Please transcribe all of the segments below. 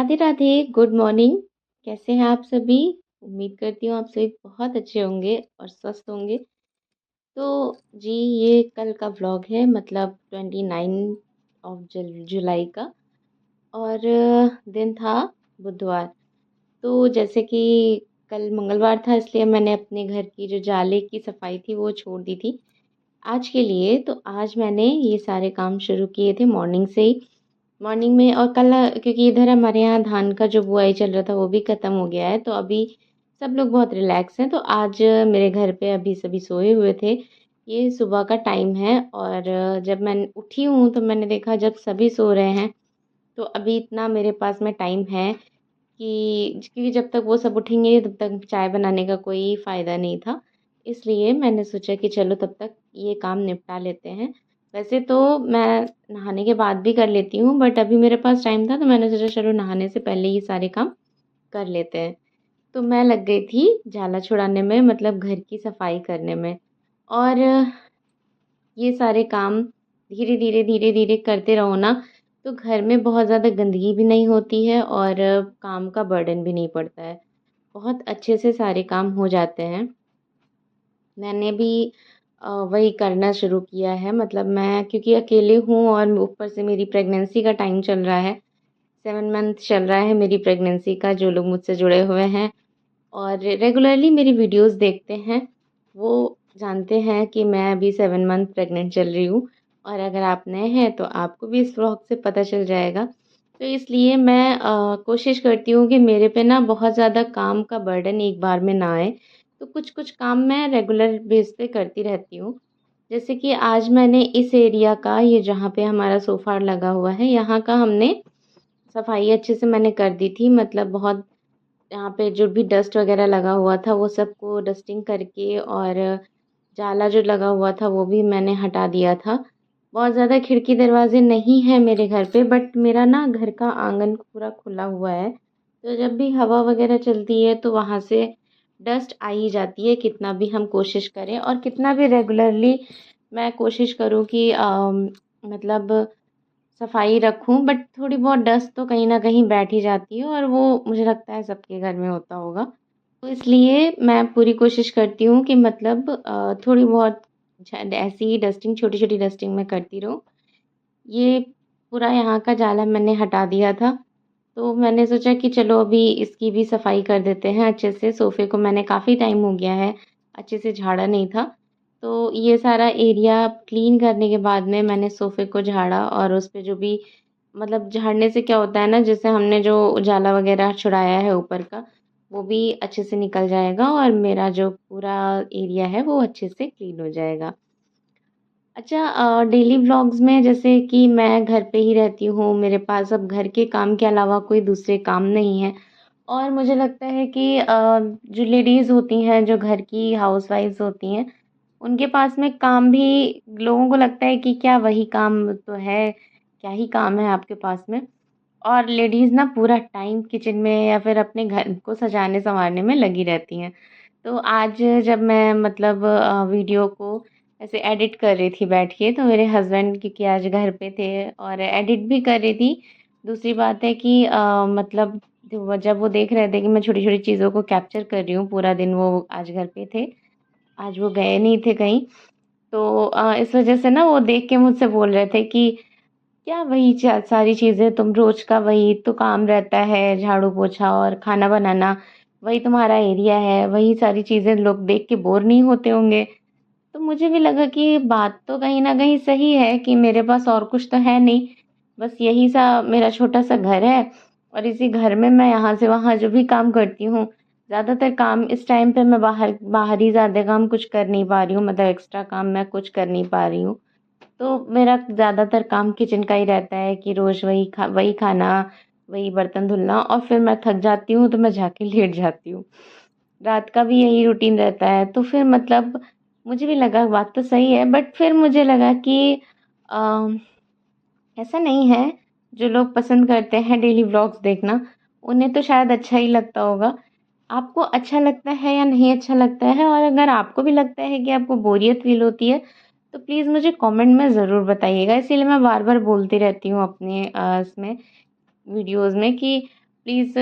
Radhe Radhe, good morning. कैसे हैं आप सभी? उम्मीद करती हूँ आप सभी बहुत अच्छे होंगे और स्वस्थ होंगे। तो जी, ये कल का व्लॉग है, मतलब 29 ऑफ जुलाई का। और दिन था बुधवार। तो जैसे कि कल मंगलवार था, इसलिए मैंने अपने घर की जो जाले की सफाई थी वो छोड़ दी थी आज के लिए। तो आज मैंने ये सारे काम शुरू किए थे मॉर्निंग से ही। मॉर्निंग में, और कल क्योंकि इधर हमारे यहाँ धान का जो बुआई चल रहा था वो भी ख़त्म हो गया है, तो अभी सब लोग बहुत रिलैक्स हैं। तो आज मेरे घर पे अभी सभी सोए हुए थे। ये सुबह का टाइम है, और जब मैं उठी हूँ तो मैंने देखा जब सभी सो रहे हैं तो अभी इतना मेरे पास में टाइम है कि क्योंकि जब तक वो सब उठेंगे तब तक चाय बनाने का कोई फ़ायदा नहीं था। इसलिए मैंने सोचा कि चलो तब तक ये काम निपटा लेते हैं। वैसे तो मैं नहाने के बाद भी कर लेती हूँ, बट अभी मेरे पास टाइम था तो मैंने सोचा चलो नहाने से पहले ये सारे काम कर लेते हैं। तो मैं लग गई थी झाला छुड़ाने में, मतलब घर की सफाई करने में। और ये सारे काम धीरे धीरे करते रहो ना, तो घर में बहुत ज़्यादा गंदगी भी नहीं होती है और काम का बर्डन भी नहीं पड़ता है। बहुत अच्छे से सारे काम हो जाते हैं। मैंने भी वही करना शुरू किया है, मतलब मैं क्योंकि अकेले हूँ और ऊपर से मेरी प्रेगनेंसी का टाइम चल रहा है। 7 मंथ चल रहा है मेरी प्रेगनेंसी का। जो लोग मुझसे जुड़े हुए हैं और रेगुलरली मेरी वीडियोस देखते हैं, वो जानते हैं कि मैं अभी 7 मंथ प्रेग्नेंट चल रही हूँ। और अगर आप नए हैं तो आपको भी इस व्लॉग से पता चल जाएगा। तो इसलिए मैं कोशिश करती हूँ कि मेरे पे ना बहुत ज़्यादा काम का बर्डन एक बार में ना आए। तो कुछ-कुछ काम मैं रेगुलर बेस पे करती रहती हूँ। जैसे कि आज मैंने इस एरिया का, ये जहाँ पे हमारा सोफ़ा लगा हुआ है, यहाँ का हमने सफाई अच्छे से मैंने कर दी थी। मतलब बहुत यहाँ पे जो भी डस्ट वगैरह लगा हुआ था वो सबको डस्टिंग करके, और जाला जो लगा हुआ था वो भी मैंने हटा दिया था। बहुत ज़्यादा खिड़की दरवाजे नहीं हैं मेरे घर पे, बट मेरा ना घर का आंगन पूरा खुला हुआ है। तो जब भी हवा वगैरह चलती है तो वहाँ से डस्ट आ ही जाती है, कितना भी हम कोशिश करें और कितना भी रेगुलरली मैं कोशिश करूँ कि मतलब सफाई रखूँ, बट थोड़ी बहुत डस्ट तो कहीं न कहीं बैठ ही जाती है, और वो मुझे लगता है सबके घर में होता होगा। तो इसलिए मैं पूरी कोशिश करती हूँ कि मतलब थोड़ी बहुत ऐसी ही डस्टिंग, छोटी-छोटी डस्टिंग मैं करती रहूँ। ये पूरा यहाँ का जाला मैंने हटा दिया था, तो मैंने सोचा कि चलो अभी इसकी भी सफाई कर देते हैं अच्छे से। सोफ़े को मैंने काफ़ी टाइम हो गया है, अच्छे से झाड़ा नहीं था। तो ये सारा एरिया क्लीन करने के बाद में मैंने सोफ़े को झाड़ा, और उस पे जो भी, मतलब झाड़ने से क्या होता है ना, जैसे हमने जो उजाला वगैरह छुड़ाया है ऊपर का, वो भी अच्छे से निकल जाएगा और मेरा जो पूरा एरिया है वो अच्छे से क्लीन हो जाएगा। अच्छा, डेली व्लॉग्स में जैसे कि मैं घर पे ही रहती हूँ, मेरे पास अब घर के काम के अलावा कोई दूसरे काम नहीं है। और मुझे लगता है कि जो लेडीज़ होती हैं, जो घर की हाउसवाइफ्स होती हैं, उनके पास में काम भी, लोगों को लगता है कि क्या वही काम तो है, क्या ही काम है आपके पास में। और लेडीज़ ना पूरा टाइम किचन में या फिर अपने घर को सजाने-सँवारने में लगी रहती हैं। तो आज जब मैं मतलब वीडियो को ऐसे एडिट कर रही थी बैठ के, तो मेरे हस्बैंड क्योंकि आज घर पे थे और एडिट भी कर रही थी। दूसरी बात है कि मतलब जब वो देख रहे थे कि मैं छोटी-छोटी चीज़ों को कैप्चर कर रही हूँ, पूरा दिन वो आज घर पे थे, आज वो गए नहीं थे कहीं। तो इस वज़ह से ना वो देख के मुझसे बोल रहे थे कि क्या वही सारी चीज़ें, तुम रोज का वही तो काम रहता है, झाड़ू पोछा और खाना बनाना, वही तुम्हारा एरिया है, वही सारी चीज़ें लोग देख के बोर नहीं होते होंगे। तो मुझे भी लगा कि बात तो कहीं न कहीं सही है कि मेरे पास और कुछ तो है नहीं, बस यही सा मेरा छोटा-सा घर है, और इसी घर में मैं यहाँ से वहाँ जो भी काम करती हूँ, ज़्यादातर काम इस टाइम पे मैं बाहर बाहर ही ज़्यादा काम कुछ कर नहीं पा रही हूँ, मतलब एक्स्ट्रा काम मैं कुछ कर नहीं पा रही हूँ। तो मेरा ज़्यादातर काम किचन का ही रहता है कि रोज़ वही खाना, वही बर्तन धुलना, और फिर मैं थक जाती हूँ तो मैं जाके लेट जाती हूँ। रात का भी यही रूटीन रहता है। तो फिर मतलब मुझे भी लगा बात तो सही है, बट फिर मुझे लगा कि अ, ऐसा नहीं है, जो लोग पसंद करते हैं डेली व्लॉग्स देखना, उन्हें तो शायद अच्छा ही लगता होगा। आपको अच्छा लगता है या नहीं अच्छा लगता है, और अगर आपको भी लगता है कि आपको बोरियत फ़ील होती है, तो प्लीज़ मुझे कमेंट में ज़रूर बताइएगा। इसीलिए मैं बार-बार बोलती रहती हूँ अपने इसमें वीडियोज़ में कि प्लीज़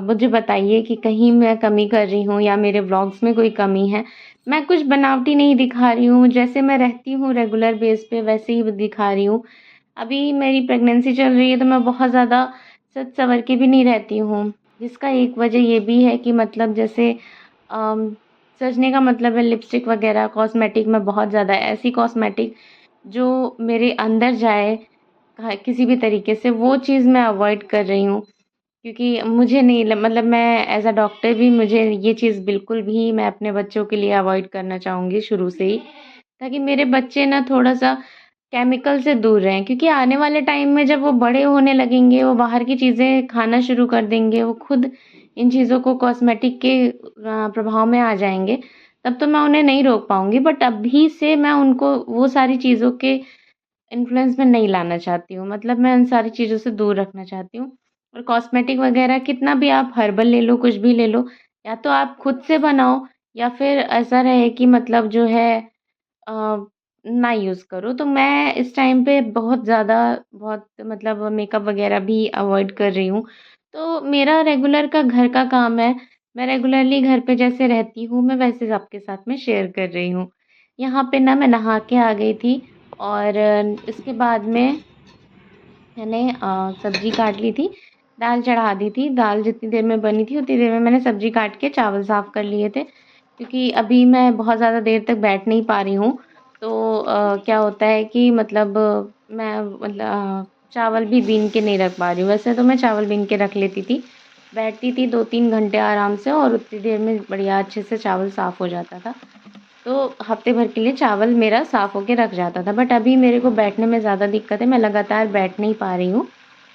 मुझे बताइए कि कहीं मैं कमी कर रही हूँ या मेरे व्लॉग्स में कोई कमी है। मैं कुछ बनावटी नहीं दिखा रही हूँ, जैसे मैं रहती हूँ रेगुलर बेस पे वैसे ही दिखा रही हूँ। अभी मेरी प्रेगनेंसी चल रही है तो मैं बहुत ज़्यादा सज-संवर के भी नहीं रहती हूँ, जिसका एक वजह ये भी है कि मतलब जैसे अम, सजने का मतलब है लिपस्टिक वगैरह, कॉस्मेटिक में बहुत ज़्यादा ऐसी कॉस्मेटिक जो मेरे अंदर जाए किसी भी तरीके से, वो चीज़ मैं अवॉइड कर रही हूँ। क्योंकि मुझे नहीं ल मतलब मैं एज़ अ डॉक्टर भी मुझे ये चीज़ बिल्कुल भी मैं अपने बच्चों के लिए अवॉइड करना चाहूँगी शुरू से ही, ताकि मेरे बच्चे ना थोड़ा-सा केमिकल से दूर रहें। क्योंकि आने वाले टाइम में जब वो बड़े होने लगेंगे, वो बाहर की चीज़ें खाना शुरू कर देंगे, वो खुद इन चीज़ों को कॉस्मेटिक के प्रभाव में आ जाएँगे, तब तो मैं उन्हें नहीं रोक पाऊँगी। बट अभी से मैं उनको वो सारी चीज़ों के इन्फ्लुएंस में नहीं लाना चाहती हूँ। मतलब मैं उन सारी चीज़ों से दूर रखना चाहती हूँ। और कॉस्मेटिक वगैरह कितना भी आप हर्बल ले लो, कुछ भी ले लो, या तो आप खुद से बनाओ या फिर ऐसा रहे कि मतलब जो है अ, ना यूज़ करो। तो मैं इस टाइम पे बहुत ज़्यादा बहुत मतलब मेकअप वगैरह भी अवॉइड कर रही हूँ। तो मेरा रेगुलर का घर का काम है। मैं रेगुलरली घर पे जैसे रहती हूँ, मैं वैसे सबके साथ में शेयर कर रही हूँ। यहाँ पे ना मैं नहा के आ गई थी और इसके बाद में मैंने सब्ज़ी काट ली थी, दाल चढ़ा दी थी। दाल जितनी देर में बनी थी उतनी देर में मैंने सब्ज़ी काट के चावल साफ़ कर लिए थे। क्योंकि अभी मैं बहुत ज़्यादा देर तक बैठ नहीं पा रही हूँ। तो क्या होता है कि मतलब मैं चावल भी बीन के नहीं रख पा रही हूँ। वैसे तो मैं चावल बीन के रख लेती थी। बैठती थी 2-3 घंटे आराम से और उतनी देर में बढ़िया अच्छे से चावल साफ़ हो जाता था। तो हफ्ते भर के लिए चावल मेरा साफ़ होके रख जाता था। बट अभी मेरे को बैठने में ज़्यादा दिक्कत है, मैं लगातार बैठ नहीं पा रही हूँ।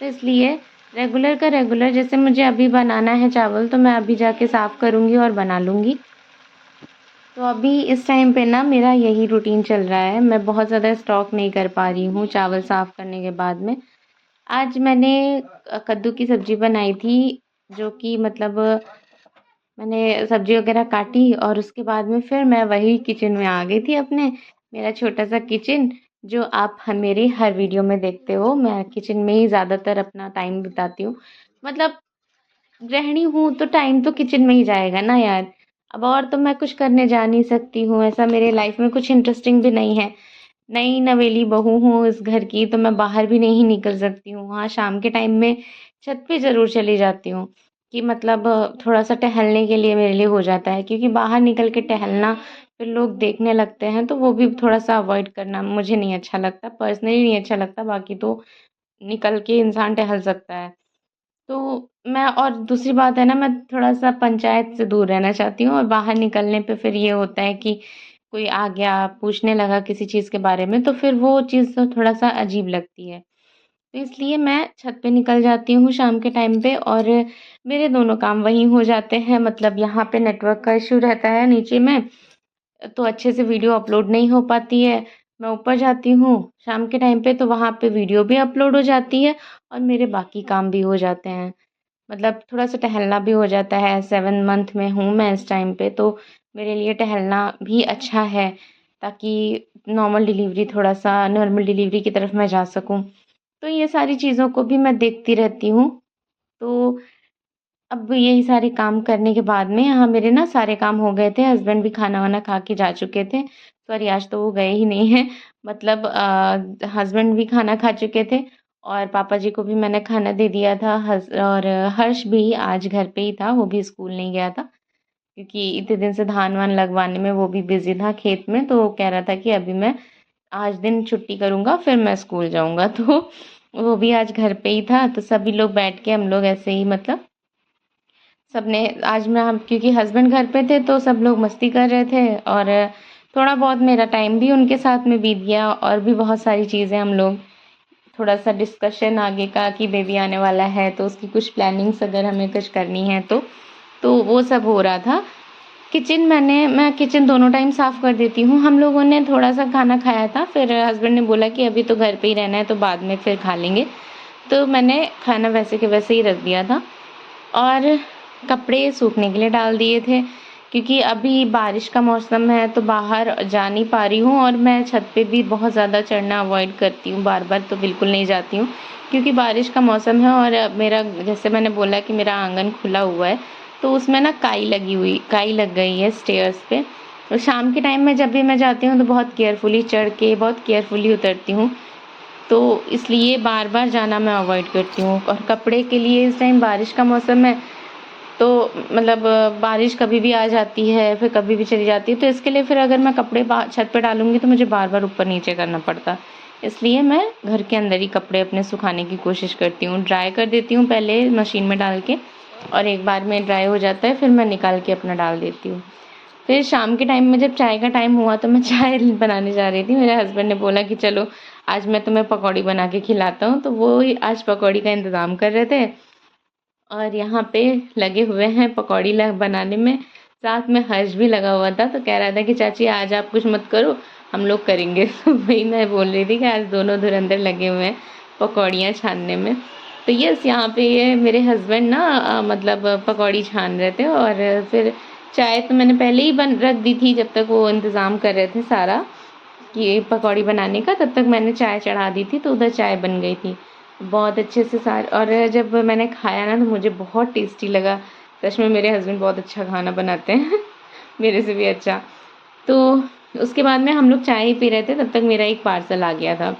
तो इसलिए रेगुलर का रेगुलर जैसे मुझे अभी बनाना है चावल, तो मैं अभी जाके साफ़ करूँगी और बना लूँगी। तो अभी इस टाइम पे ना मेरा यही रूटीन चल रहा है। मैं बहुत ज़्यादा स्टॉक नहीं कर पा रही हूँ चावल साफ़ करने के बाद में। आज मैंने कद्दू की सब्ज़ी बनाई थी, जो कि मतलब मैंने सब्ज़ी वग़ैरह काटी और उसके बाद में फिर मैं वही किचन में आ गई थी अपने। मेरा छोटा-सा किचन जो आप मेरे हर वीडियो में देखते हो, मैं किचन में ही ज़्यादातर अपना टाइम बिताती हूँ। मतलब गृहिणी हूँ तो टाइम तो किचन में ही जाएगा ना यार। अब और तो मैं कुछ करने जा नहीं सकती हूँ, ऐसा मेरे लाइफ़ में कुछ इंटरेस्टिंग भी नहीं है। नई नवेली बहू हूँ इस घर की, तो मैं बाहर भी नहीं निकल सकती हूँ। हाँ, शाम के टाइम में छत पे ज़रूर चली जाती हूँ कि मतलब थोड़ा-सा टहलने के लिए मेरे लिए हो जाता है, क्योंकि बाहर निकल के टहलना फिर लोग देखने लगते हैं, तो वो भी थोड़ा-सा अवॉइड करना मुझे नहीं अच्छा लगता, पर्सनली नहीं अच्छा लगता, बाकी तो निकल के इंसान टहल सकता है। तो मैं और दूसरी बात है ना, मैं थोड़ा-सा पंचायत से दूर रहना चाहती हूँ और बाहर निकलने पे फिर ये होता है कि कोई आ गया, पूछने लगा किसी चीज़ के बारे में, तो फिर वो चीज़ तो थोड़ा-सा अजीब लगती है। तो इसलिए मैं छत पे निकल जाती हूँ शाम के टाइम पे और मेरे दोनों काम वहीं हो जाते हैं। मतलब यहाँ पे नेटवर्क का इश्यू रहता है नीचे में, तो अच्छे से वीडियो अपलोड नहीं हो पाती है। मैं ऊपर जाती हूँ शाम के टाइम पे, तो वहाँ पे वीडियो भी अपलोड हो जाती है और मेरे बाकी काम भी हो जाते हैं। मतलब थोड़ा-सा टहलना भी हो जाता है, 7 मंथ में हूँ मैं इस टाइम पे, तो मेरे लिए टहलना भी अच्छा है, ताकि नॉर्मल डिलीवरी की तरफ मैं जा सकूँ। तो ये सारी चीज़ों को भी मैं देखती रहती हूँ। तो अब यही सारे काम करने के बाद में यहाँ मेरे ना सारे काम हो गए थे, हस्बैंड भी खाना-वाना खा के जा चुके थे। सॉरी, आज तो वो गए ही नहीं हैं। मतलब हस्बैंड भी खाना खा चुके थे और पापा जी को भी मैंने खाना दे दिया था। और हर्ष भी आज घर पे ही था, वो भी स्कूल नहीं गया था, क्योंकि इतने दिन से धान-वान लगवाने में वो भी बिज़ी था खेत में, तो वो कह रहा था कि अभी मैं आज दिन छुट्टी करूँगा, फिर मैं स्कूल जाऊँगा। तो वो भी आज घर पे ही था, तो सभी लोग बैठ के हम लोग ऐसे ही मतलब सबने आज मैं हम क्योंकि हस्बैंड घर पे थे तो सब लोग मस्ती कर रहे थे और थोड़ा बहुत मेरा टाइम भी उनके साथ में बीत गया और भी बहुत सारी चीज़ें हम लोग थोड़ा-सा डिस्कशन आगे का कि बेबी आने वाला है तो उसकी कुछ प्लानिंग्स अगर हमें कुछ करनी है तो वो सब हो रहा था। मैं किचन दोनों टाइम साफ़ कर देती हूँ। हम लोगों ने थोड़ा-सा खाना खाया था, फिर हस्बैंड ने बोला कि अभी तो घर पे ही रहना है तो बाद में फिर खा लेंगे। तो मैंने खाना वैसे के वैसे ही रख दिया था और कपड़े सूखने के लिए डाल दिए थे। क्योंकि अभी बारिश का मौसम है तो बाहर जा नहीं पा रही हूँ और मैं छत पे भी बहुत ज़्यादा चढ़ना अवॉइड करती हूँ, बार-बार तो बिल्कुल नहीं जाती हूँ क्योंकि बारिश का मौसम है और मेरा जैसे मैंने बोला कि मेरा आंगन खुला हुआ है, तो उसमें ना काई लग गई है स्टेयर्स पे। और शाम के टाइम में जब भी मैं जाती हूँ तो बहुत केयरफुली चढ़ के बहुत केयरफुली उतरती हूँ, तो इसलिए बार-बार जाना मैं अवॉइड करती हूँ। और कपड़े के लिए इस टाइम बारिश का मौसम है, तो मतलब बारिश कभी भी आ जाती है, फिर कभी भी चली जाती है, तो इसके लिए फिर अगर मैं कपड़े छत पे डालूँगी तो मुझे बार-बार ऊपर-नीचे करना पड़ता। इसलिए मैं घर के अंदर ही कपड़े अपने सुखाने की कोशिश करती हूँ। ड्राई कर देती हूँ पहले मशीन में डाल के और एक बार में ड्राई हो जाता है, फिर मैं निकाल के अपना डाल देती हूँ। फिर शाम के टाइम में जब चाय का टाइम हुआ तो मैं चाय बनाने जा रही थी। मेरे हस्बैंड ने बोला कि चलो आज मैं तुम्हें पकौड़ी बना के खिलाता हूँ, तो वो ही आज पकौड़ी का इंतज़ाम कर रहे थे और यहाँ पे लगे हुए हैं पकौड़ी बनाने में। साथ में हर्ष भी लगा हुआ था, तो कह रहा था कि चाची आज आप कुछ मत करो, हम लोग करेंगे। तो वही मैं बोल रही थी कि आज दोनों धुरंधर लगे हुए हैं पकौड़ियाँ छानने में। तो यस, यहाँ पे ये मेरे हस्बैंड ना मतलब पकौड़ी छान रहे थे और फिर चाय तो मैंने पहले ही बन रख दी थी, जब तक वो इंतज़ाम कर रहे थे सारा कि पकौड़ी बनाने का, तब तक मैंने चाय चढ़ा दी थी, तो उधर चाय बन गई थी। बहुत अच्छे से और जब मैंने खाया ना तो मुझे बहुत टेस्टी लगा। सच में मेरे हस्बैंड बहुत अच्छा खाना बनाते हैं मेरे से भी अच्छा। तो उसके बाद में हम लोग चाय ही पी रहे थे, तब तक मेरा एक पार्सल आ गया था।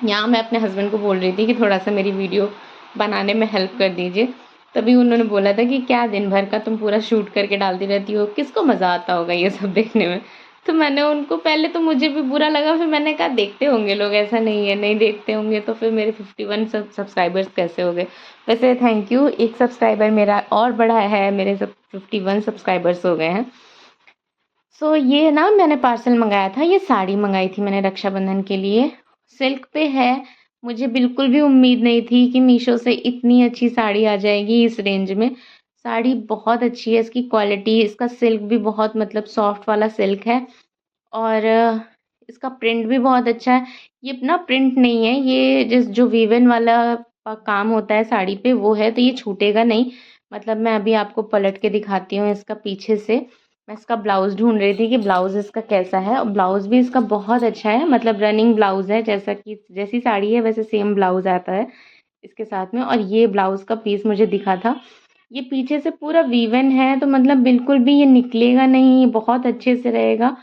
यहाँ मैं अपने हस्बैंड को बोल रही थी कि थोड़ा-सा मेरी वीडियो बनाने में हेल्प कर दीजिए। तभी उन्होंने बोला था कि क्या दिन भर का तुम पूरा शूट करके डालती रहती हो, किसको मज़ा आता होगा ये सब देखने में। तो मैंने उनको पहले तो मुझे भी बुरा लगा, फिर मैंने कहा देखते होंगे लोग, ऐसा नहीं है, नहीं देखते होंगे तो फिर मेरे 51 सब्सक्राइबर्स कैसे हो गए। वैसे थैंक यू, एक सब्सक्राइबर मेरा और बढ़ा है, मेरे सब 51 सब्सक्राइबर्स हो गए हैं। सो ये ना मैंने पार्सल मंगाया था, ये साड़ी मंगाई थी मैंने रक्षाबंधन के लिए, सिल्क पे है। मुझे बिल्कुल भी उम्मीद नहीं थी कि मीशो से इतनी अच्छी साड़ी आ जाएगी इस रेंज में। साड़ी बहुत अच्छी है, इसकी क्वालिटी, इसका सिल्क भी बहुत मतलब सॉफ्ट वाला सिल्क है और इसका प्रिंट भी बहुत अच्छा है। ये ना प्रिंट नहीं है, ये जो वीवन वाला काम होता है साड़ी पे वो है, तो ये छूटेगा नहीं। मतलब मैं अभी आपको पलट के दिखाती हूँ इसका पीछे से। मैं इसका ब्लाउज़ ढूँढ रही थी कि ब्लाउज़ इसका कैसा है, और ब्लाउज़ भी इसका बहुत अच्छा है, मतलब रनिंग ब्लाउज़ है, जैसा कि जैसी साड़ी है वैसे सेम ब्लाउज़ आता है इसके साथ में। और ये ब्लाउज़ का पीस मुझे दिखा था, ये पीछे से पूरा वीवन है, तो मतलब बिल्कुल भी ये निकलेगा नहीं, बहुत अच्छे से रहेगा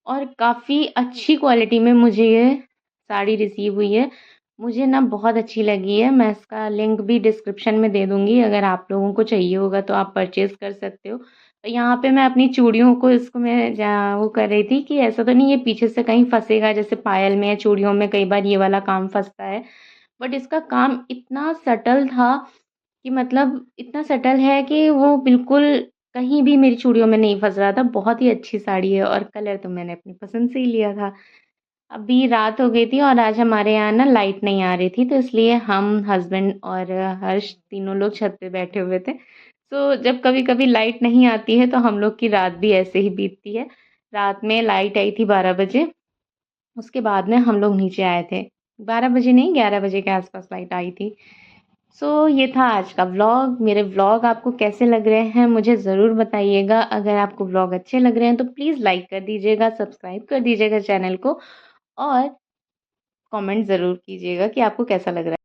और काफ़ी अच्छी क्वालिटी में मुझे ये साड़ी रिसीव हुई है। मुझे ना बहुत अच्छी लगी है, मैं इसका लिंक भी डिस्क्रिप्शन में दे दूँगी, अगर आप लोगों को चाहिए होगा तो आप परचेज़ कर सकते हो। यहाँ पे मैं अपनी चूड़ियों को इसको मैं वो कर रही थी कि ऐसा तो नहीं ये पीछे से कहीं फँसेगा, जैसे पायल में या चूड़ियों में कई बार ये वाला काम फँसता है। बट इसका काम इतना सटल था कि मतलब इतना सटल है कि वो बिल्कुल कहीं भी मेरी चूड़ियों में नहीं फँस रहा था। बहुत ही अच्छी साड़ी है और कलर तो मैंने अपनी पसंद से ही लिया था। अभी रात हो गई थी और आज हमारे यहाँ ना लाइट नहीं आ रही थी, तो इसलिए हम हस्बैंड और हर्ष तीनों लोग छत पे बैठे हुए थे। तो जब कभी-कभी लाइट नहीं आती है तो हम लोग की रात भी ऐसे ही बीतती है। रात में लाइट आई थी 12 बजे, उसके बाद में हम लोग नीचे आए थे। 12 बजे नहीं, 11 बजे के आस-पास लाइट आई थी। ये था आज का व्लॉग। मेरे व्लॉग आपको कैसे लग रहे हैं मुझे ज़रूर बताइएगा। अगर आपको व्लॉग अच्छे लग रहे हैं तो प्लीज़ लाइक कर दीजिएगा, सब्सक्राइब कर दीजिएगा चैनल को और कमेंट ज़रूर कीजिएगा कि आपको कैसा लग रहा है।